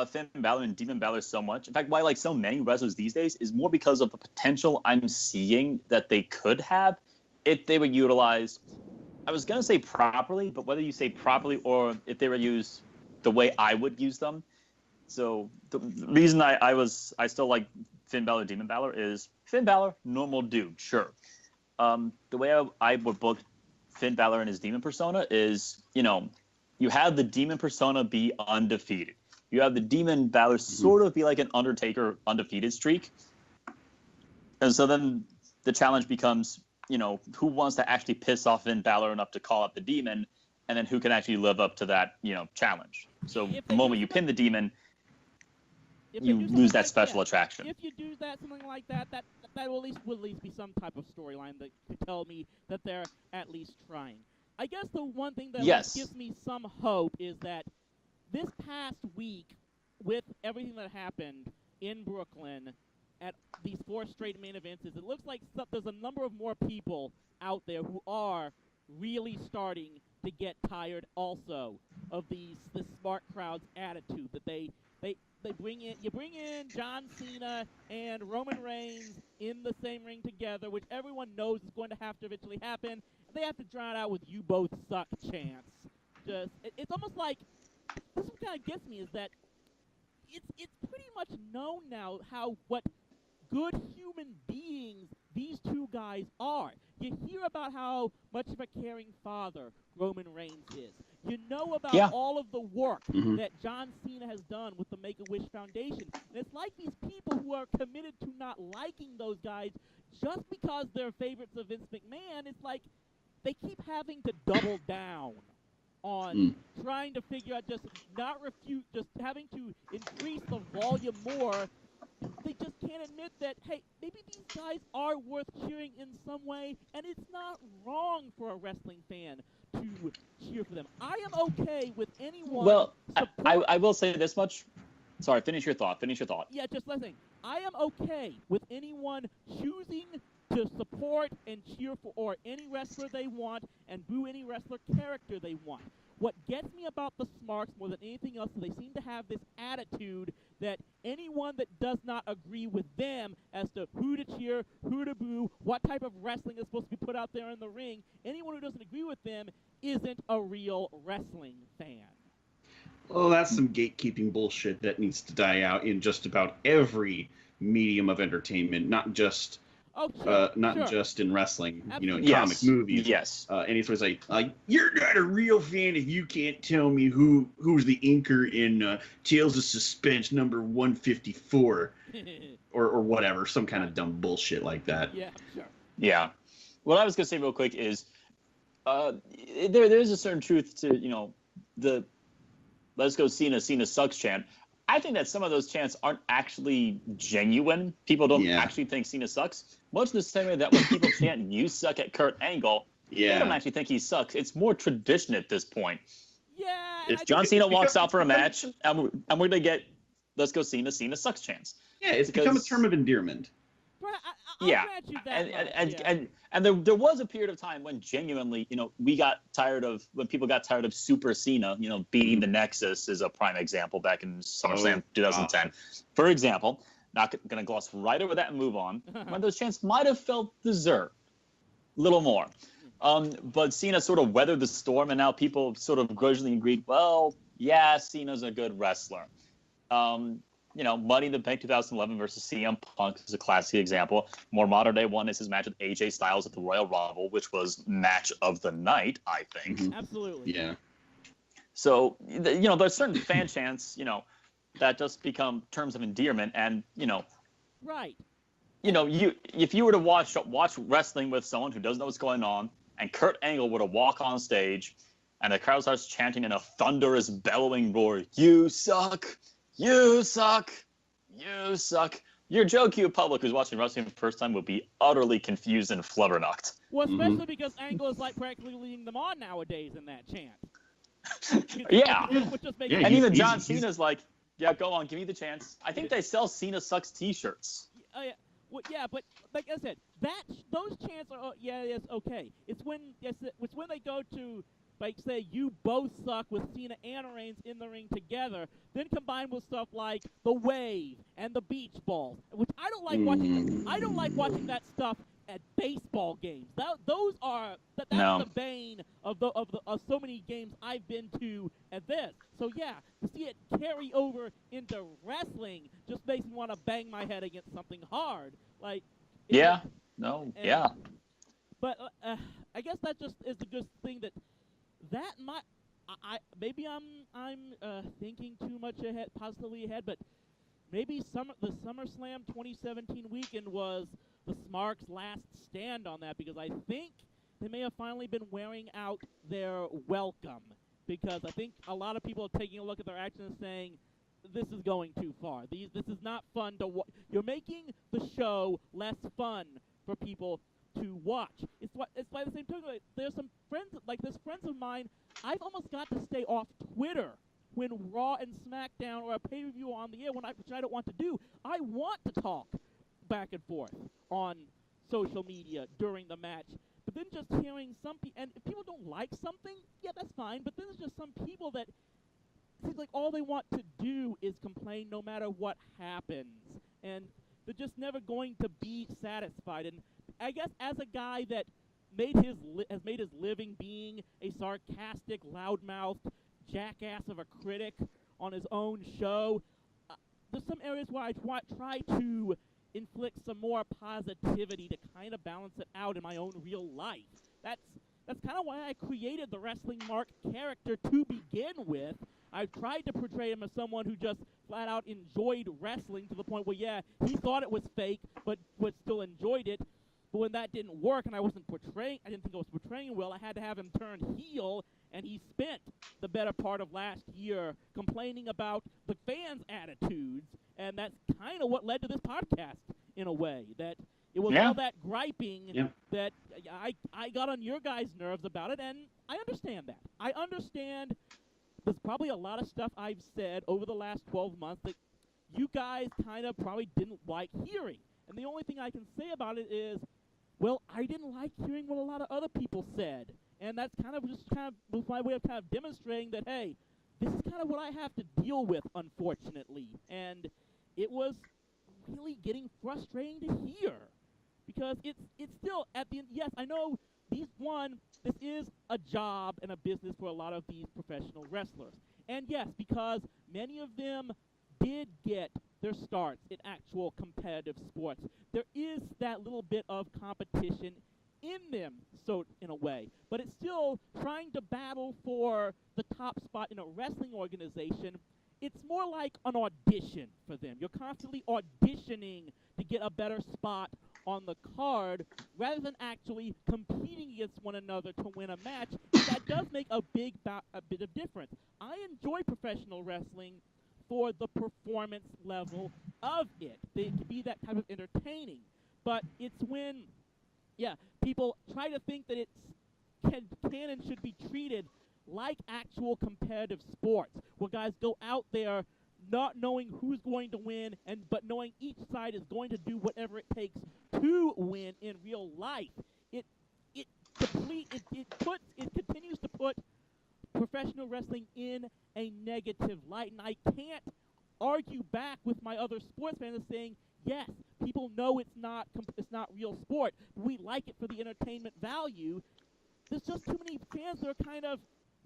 Finn Balor and Demon Balor so much, in fact, why I like so many wrestlers these days, is more because of the potential I'm seeing that they could have if they were utilized. I was going to say properly, but whether you say properly or if they were used the way I would use them. So the reason I still like Finn Balor, Demon Balor is Finn Balor, normal dude, sure. The way I would book Finn Balor and his demon persona is, you have the demon persona be undefeated. You have the Demon Balor sort of be like an Undertaker undefeated streak. And so then the challenge becomes, who wants to actually piss off Finn Balor enough to call up the Demon, and then who can actually live up to that, challenge. So the moment you pin the Demon, you lose that special attraction. If you do something like that, that will at least be some type of storyline that could tell me that they're at least trying. I guess the one thing that gives me some hope is that this past week, with everything that happened in Brooklyn at these 4 straight main events, it looks like there's a number of more people out there who are really starting to get tired also of the Smark crowd's attitude that they bring in. You bring in John Cena and Roman Reigns in the same ring together, which everyone knows is going to have to eventually happen. They have to drown out with "you both suck" chants. It's almost like this. What kind of gets me is that it's pretty much known now what good human beings these two guys are. You hear about how much of a caring father Roman Reigns is. You know about all of the work that John Cena has done with the Make-A-Wish Foundation. And it's like these people who are committed to not liking those guys just because they're favorites of Vince McMahon. It's like they keep having to double down on trying to figure out, just not refute, just having to increase the volume more. They just can't admit that, hey, maybe these guys are worth cheering in some way, and it's not wrong for a wrestling fan to cheer for them. I am okay with anyone. Well, I will say this much. Sorry, finish your thought. Yeah, just listening. I am okay with anyone choosing to support and cheer for any wrestler they want and boo any wrestler character they want. What gets me about the Smarks more than anything else is they seem to have this attitude that anyone that does not agree with them as to who to cheer, who to boo, what type of wrestling is supposed to be put out there in the ring, anyone who doesn't agree with them isn't a real wrestling fan. Well, that's some gatekeeping bullshit that needs to die out in just about every medium of entertainment, not just just in wrestling, in comic movies. Yes. And it's like, you're not a real fan if you can't tell me who's the inker in Tales of Suspense number 154 or whatever, some kind of dumb bullshit like that. Yeah, sure. Yeah. What I was going to say real quick is there's a certain truth to, the "Let's go Cena, Cena sucks" chant. I I think that some of those chants aren't actually genuine. People don't actually think Cena sucks. Much the same way that when people chant "You suck" at Kurt Angle, they don't actually think he sucks. It's more tradition at this point. Yeah. If John Cena walks out for a match, and we're gonna get "Let's go Cena, Cena sucks" chants. Yeah, it's become a term of endearment. I'll grant you that and there was a period of time when genuinely, we got tired of when people got tired of Super Cena, beating the Nexus is a prime example back in SummerSlam 2010. For example, not going to gloss right over that and move on. When those chants might have felt deserved, a little more. But Cena sort of weathered the storm, and now people sort of grudgingly agreed, well, yeah, Cena's a good wrestler. Money in the Bank 2011 versus CM Punk is a classic example. More modern day one is his match with AJ Styles at the Royal Rumble, which was match of the night, I think. Mm-hmm. Absolutely. Yeah. So, there's certain fan chants, that just become terms of endearment, and right. If you were to watch wrestling with someone who doesn't know what's going on, and Kurt Angle were to walk on stage, and the crowd starts chanting in a thunderous, bellowing roar, "You suck! You suck! You suck!" Your Joe Q public who's watching wrestling for the first time would be utterly confused and flubbernucked. Well, especially because Angle is like practically leading them on nowadays in that chant. Yeah. And even John Cena's like, yeah, go on, give me the chance. I think they sell Cena Sucks t-shirts. Yeah. Well, yeah, but like I said, those chants are it's okay. It's when they go to, like, say, "You both suck" with Cena and Reigns in the ring together, then combined with stuff like the Wave and the Beach Balls, which I don't like watching. I don't like watching that stuff at baseball games. That's the bane of so many games I've been to at this. So yeah, to see it carry over into wrestling just makes me want to bang my head against something hard. Like. But I guess that just is a good thing that might. Maybe I'm thinking too much ahead, possibly ahead, but maybe the SummerSlam 2017 weekend was the Smark's last stand on that, because I think they may have finally been wearing out their welcome, because I think a lot of people are taking a look at their actions and saying, this is going too far. This is not fun to watch. You're making the show less fun for people to watch. It's by the same token. There's some friends, friends of mine, I've almost got to stay off Twitter when Raw and SmackDown or a pay-per-view are on the air, which I don't want to do. I want to talk back and forth on social media during the match. But then just hearing and if people don't like something, yeah, that's fine. But then there's just some people that seems like all they want to do is complain no matter what happens. And they're just never going to be satisfied. And I guess as a guy that has made his living being a sarcastic, loudmouthed jackass of a critic on his own show, there's some areas where I try to inflict some more positivity to kind of balance it out in my own real life. That's kind of why I created the Wrestling Mark character to begin with. I tried to portray him as someone who just flat out enjoyed wrestling to the point where, yeah, he thought it was fake, but still enjoyed it. But when that didn't work and I didn't think I was portraying well, I had to have him turn heel, and he spent the better part of last year complaining about the fans' attitudes, and that's kind of what led to this podcast in a way. That it was all that griping that I got on your guys' nerves about it, and I understand that. I understand there's probably a lot of stuff I've said over the last 12 months that you guys kind of probably didn't like hearing. And the only thing I can say about it is, well, I didn't like hearing what a lot of other people said. And that's was my way of kind of demonstrating that, hey, this is kind of what I have to deal with, unfortunately. And it was really getting frustrating to hear. Because it's still, at the end, yes, I know this is a job and a business for a lot of these professional wrestlers. And yes, because many of them did get their starts in actual competitive sports, there is that little bit of competition in them, so in a way. But it's still trying to battle for the top spot in a wrestling organization. It's more like an audition for them. You're constantly auditioning to get a better spot on the card rather than actually competing against one another to win a match. That does make a bit of difference. I enjoy professional wrestling for the performance level of it. They can be that type of entertaining. But it's when, people try to think that it can and should be treated like actual competitive sports, where guys go out there not knowing who's going to win, but knowing each side is going to do whatever it takes to win in real life. It continues to put professional wrestling in a negative light, and I can't argue back with my other sports fans saying, yes, people know it's not real sport, but we like it for the entertainment value. There's just too many fans that are kind of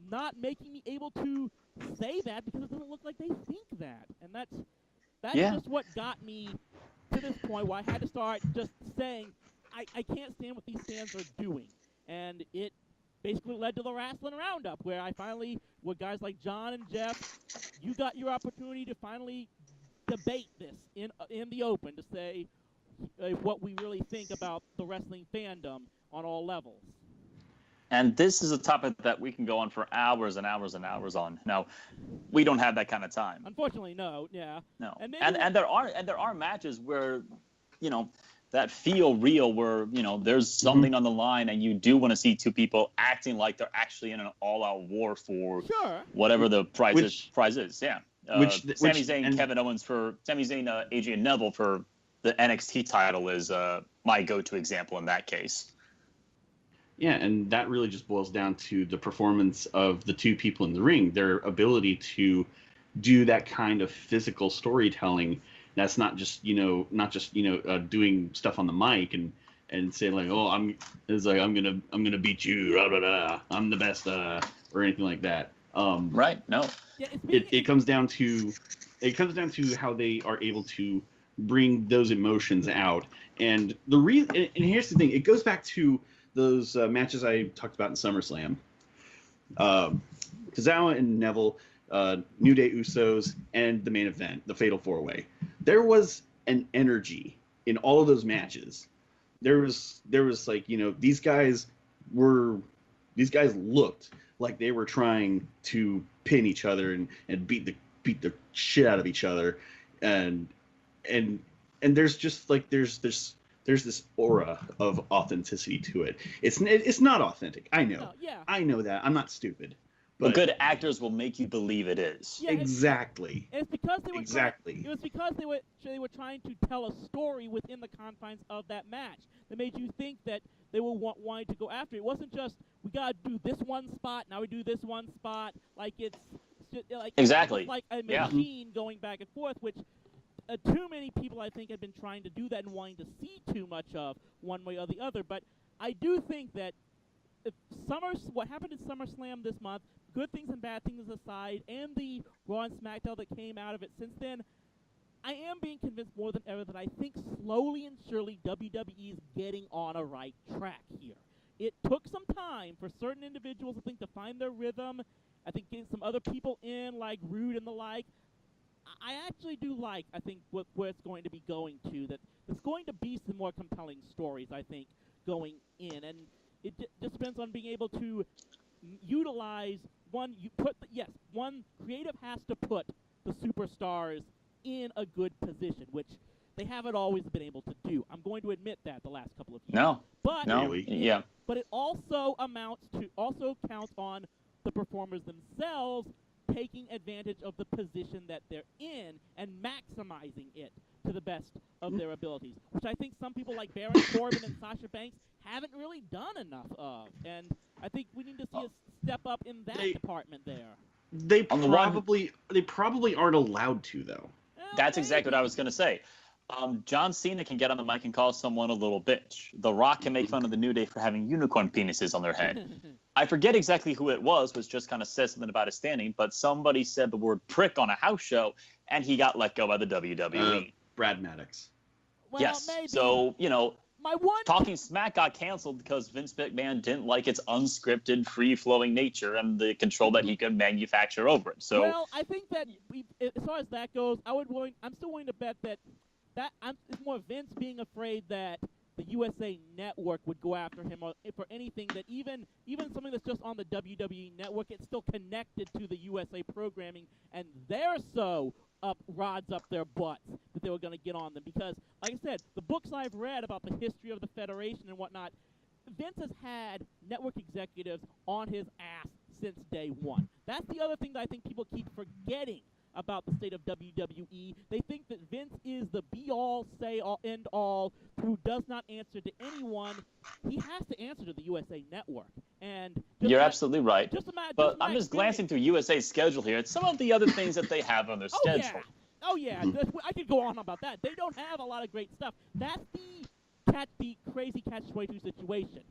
not making me able to say that because it doesn't look like they think that. And that's just what got me to this point where I had to start just saying, I can't stand what these fans are doing. And it basically led to the Rasslin Roundup, where I finally, with guys like John and Jeff, you got your opportunity to finally debate this in the open to say what we really think about the wrestling fandom on all levels. And this is a topic that we can go on for hours and hours and hours on. Now, we don't have that kind of time. Unfortunately, no. Yeah. No. And there are matches where, that feel real, where there's something on the line, and you do want to see two people acting like they're actually in an all-out war for whatever the prize is. Yeah. Sami Zayn and Kevin Owens Sami Zayn, Adrian Neville for the NXT title is my go-to example in that case. Yeah, and that really just boils down to the performance of the two people in the ring, their ability to do that kind of physical storytelling. That's not just doing stuff on the mic and saying like, oh, I'm gonna beat you, blah, blah, blah. I'm the best, or anything like that. Right? No. Yeah, it comes down to how they are able to bring those emotions out. And and here's the thing, it goes back to those matches I talked about in SummerSlam. Tozawa and Neville, New Day Usos, and the main event, the Fatal 4-Way. There was an energy in all of those matches. There was like, these guys looked like they were trying to pin each other and beat the shit out of each other. And there's just like there's this aura of authenticity to it. It's not authentic. I know. No, yeah. I know that. I'm not stupid. But good actors will make you believe it is. Yeah, exactly. It's because they were exactly. It was because they were trying to tell a story within the confines of that match that made you think that they were wanting to go after it. It wasn't just, we gotta do this one spot, now we do this one spot. Like it's like exactly. It's like a machine going back and forth, which too many people I think have been trying to do that and wanting to see too much of one way or the other. But I do think that what happened at SummerSlam this month, good things and bad things aside, and the Raw and SmackDown that came out of it since then, I am being convinced more than ever that I think slowly and surely WWE is getting on a right track here. It took some time for certain individuals, I think, to find their rhythm. I think getting some other people in, like Rude and the like. I actually do like, I think, where it's going to be going to. That there's going to be some more compelling stories, I think, going in. And it just depends on being able to utilize one creative has to put the superstars in a good position, which they haven't always been able to do. I'm going to admit that the last couple of years. But it also counts on the performers themselves taking advantage of the position that they're in and maximizing it to the best of their abilities, which I think some people like Baron Corbin and Sasha Banks haven't really done enough of. And I think we need to see a step up in that department there. They probably aren't allowed to, though. Well, that's exactly what I was going to say. John Cena can get on the mic and call someone a little bitch. The Rock can make fun of the New Day for having unicorn penises on their head. I forget exactly who it was just kind of said something about his standing, but somebody said the word prick on a house show, and he got let go by the WWE. Brad Maddox. Well, yes. Maybe. So, My one Talking Smack got canceled because Vince McMahon didn't like its unscripted, free-flowing nature and the control that he could manufacture over it. So, well, I think that as far as that goes, I'm still willing to bet that it's more Vince being afraid that the USA Network would go after him for anything that even something that's just on the WWE Network, it's still connected to the USA programming, and they're so rods up their butts that they were going to get on them. Because, like I said, the books I've read about the history of the Federation and whatnot, Vince has had network executives on his ass since day one. That's the other thing that I think people keep forgetting about the state of WWE. They think that Vince is the be-all, say-all, end-all, who does not answer to anyone. He has to answer to the USA Network. And you're absolutely right. But I'm just experience. glancing through USA's schedule here. It's some of the other things that they have on their schedule. Oh, yeah. I could go on about that. They don't have a lot of great stuff. That's the crazy catch-22 situation.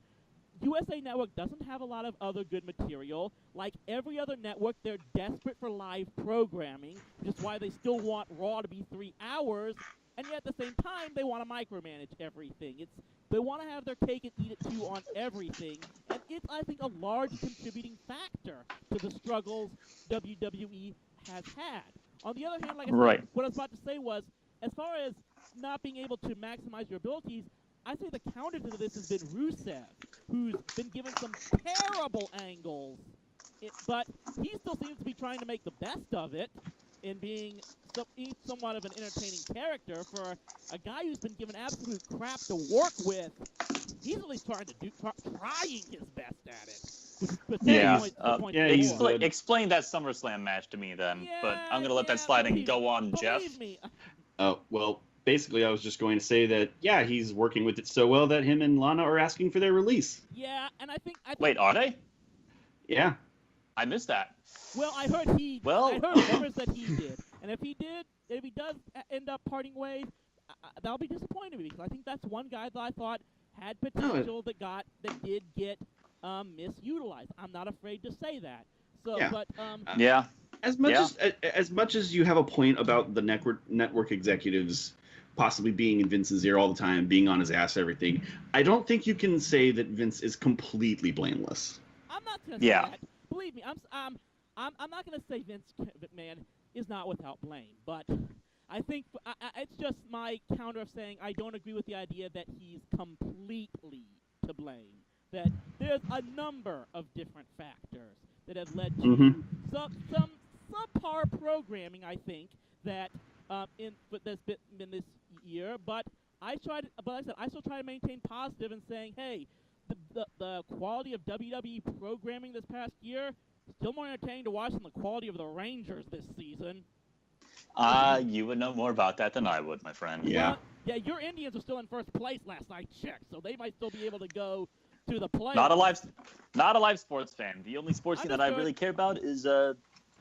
USA Network doesn't have a lot of other good material. Like every other network, they're desperate for live programming, which is why they still want Raw to be 3 hours, and yet at the same time, they want to micromanage everything. They want to have their cake and eat it too on everything, and it's, I think, a large contributing factor to the struggles WWE has had. On the other hand, like I said, what I was about to say was, as far as not being able to maximize your abilities, I'd say the counter to this has been Rusev, who's been given some terrible angles, but he still seems to be trying to make the best of it in being somewhat of an entertaining character for a guy who's been given absolute crap to work with. He's at least trying his best at it. Explain that SummerSlam match to me then, but I'm going to let that slide and go on, Jeff. Me. Oh, well, basically I was just going to say that, yeah, he's working with it so well that him and Lana are asking for their release. Yeah, and I think Wait, are they? Yeah. I missed that. Well, I heard rumors that he did. And if he does end up parting ways, that'll be disappointing because I think that's one guy that I thought had potential that did get misutilized. I'm not afraid to say that. So, yeah. But yeah. As much as you have a point about the network executives possibly being in Vince's ear all the time, being on his ass, everything, I don't think you can say that Vince is completely blameless. I'm not going to say that. Believe me, I'm not going to say Vince McMahon is not without blame, but I think it's just my counter of saying I don't agree with the idea that he's completely to blame. That there's a number of different factors that have led to some subpar programming, I think, that that's been in this year. But I still try to maintain positive and saying, hey, the quality of WWE programming this past year still more entertaining to watch than the quality of the Rangers this season. You would know more about that than I would, my friend. Yeah. Well, yeah, your Indians are still in first place last I checked, so they might still be able to go to the playoffs. Not a live sports fan. The only sports team that I really care about is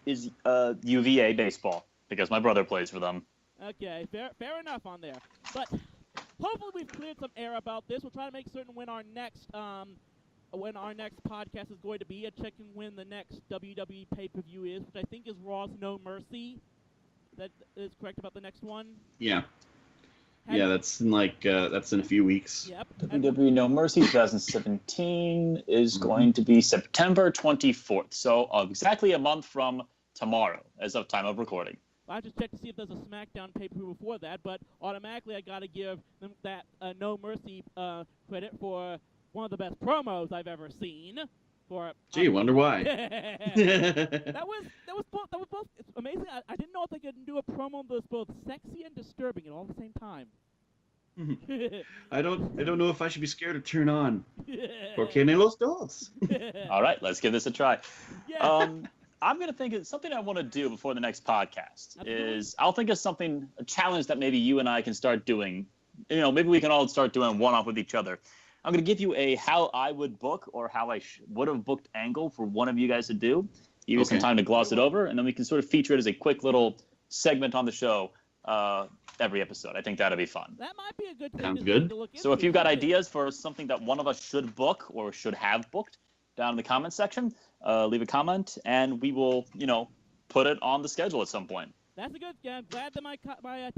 UVA baseball because my brother plays for them. Okay, fair enough on there. But hopefully we've cleared some air about this. We'll try to make certain when our next podcast is going to be, checking when the next WWE pay-per-view is, which I think is Raw's No Mercy. That is correct about the next one? Yeah. That's in that's in a few weeks. Yep. WWE No Mercy 2017 is going to be September 24th. So exactly a month from tomorrow as of time of recording. I just checked to see if there's a SmackDown pay-per-view before that, but automatically I got to give them that No Mercy credit for one of the best promos I've ever seen. Gee, wonder why. that was both. It's amazing. I didn't know if they could do a promo that was both sexy and disturbing at all the same time. I don't know if I should be scared to turn on. Porque me los dos. All right, let's give this a try. Yeah. I'm going to think of something I want to do before the next podcast. I'll think of a challenge that maybe you and I can start doing. Maybe we can all start doing one-off with each other. I'm going to give you a how I would book or how I would have booked angle for one of you guys to do. Give you some time to gloss it over, and then we can sort of feature it as a quick little segment on the show every episode. I think that'll be fun. That might be a good thing Sounds good. To look into. So if you've got ideas for something that one of us should book or should have booked, down in the comment section, leave a comment, and we will, put it on the schedule at some point. That's a good. I'm glad that my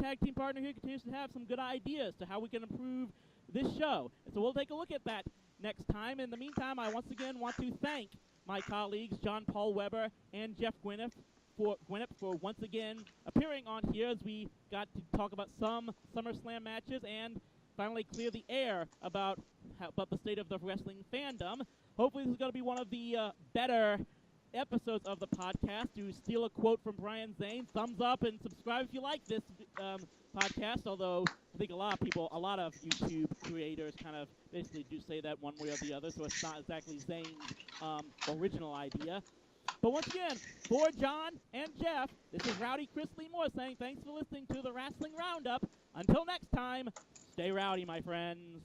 tag team partner here continues to have some good ideas to how we can improve this show. And so we'll take a look at that next time. In the meantime, I once again want to thank my colleagues John Paul Weber and Jeff Gwinnup for once again appearing on here as we got to talk about some SummerSlam matches and finally clear the air about the state of the wrestling fandom. Hopefully this is going to be one of the better episodes of the podcast. To steal a quote from Brian Zane, thumbs up and subscribe if you like this podcast, although I think a lot of YouTube creators kind of basically do say that one way or the other, so it's not exactly Zane's original idea. But once again, for John and Jeff, this is Rowdy Chris Lee Moore saying thanks for listening to the Wrestling Roundup. Until next time, stay rowdy, my friends.